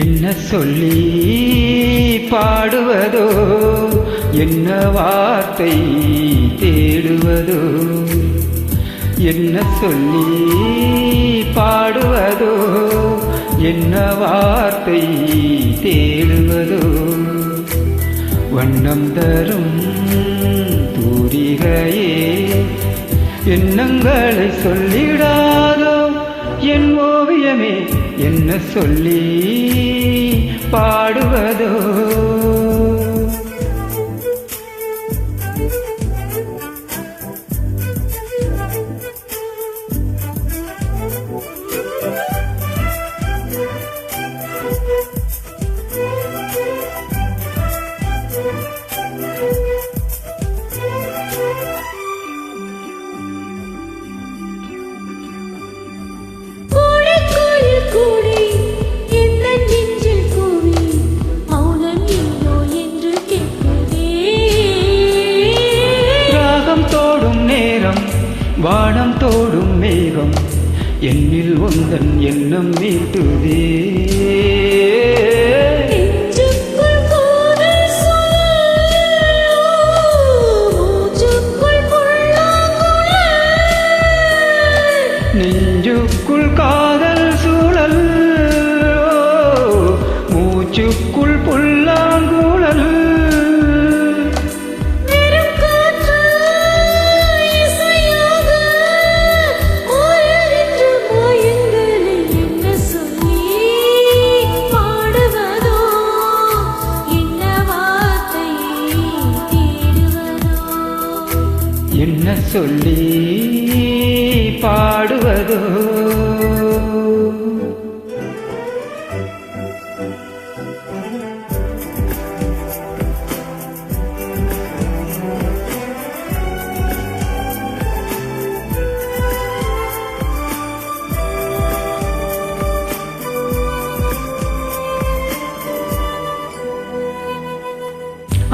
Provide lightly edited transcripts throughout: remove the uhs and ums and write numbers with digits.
என்ன சொல்லி பாடுவதோ, என்ன வார்த்தை தேடுவதோ, என்ன சொல்லி பாடுவதோ, என்ன வார்த்தை தேடுவதோ. வண்ணம் தரும் தூரிகையே எண்ணங்களை சொல்லிடாதோ, என் ஓவியமே என்ன சொல்லி பாடுவதோ. வானம் தோடும் மேகம் என்னில் உந்தன் எண்ணம் மீட்டுதே. நெஞ்சுக்குள் காதல் சூழல், மூச்சுக்குள் புல்லாங்குழல். என்ன சொல்லி பாடுவதோ.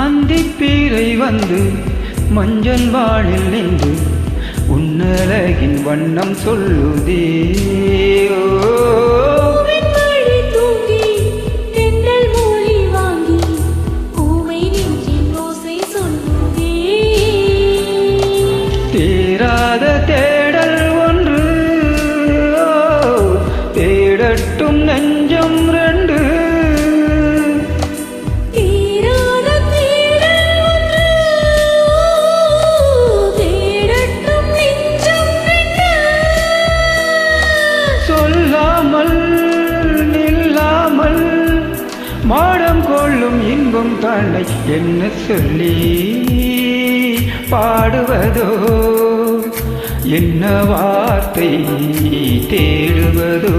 அந்திப்பீரை வந்து மஞ்சள் வாழில் நின்று உன்னழகின் வண்ணம் சொல்லுதே. தேராத தேடல் ஒன்று, தேடட்டும் நெஞ்சம் ரெண்டு. நில்லாமல் மாடம் கொள்ளும் இன்பம் தாண்டை என்ன சொல்லி பாடுவதோ, என்ன வார்த்தை தேடுவதோ.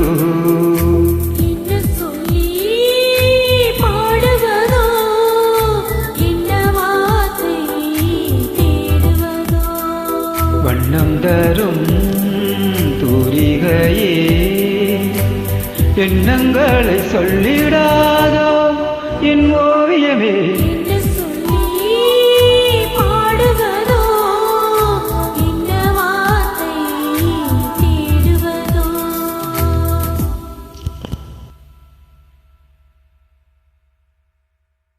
வண்ணம் தரும் தூரிகையே எண்ணங்களை சொல்லிடா.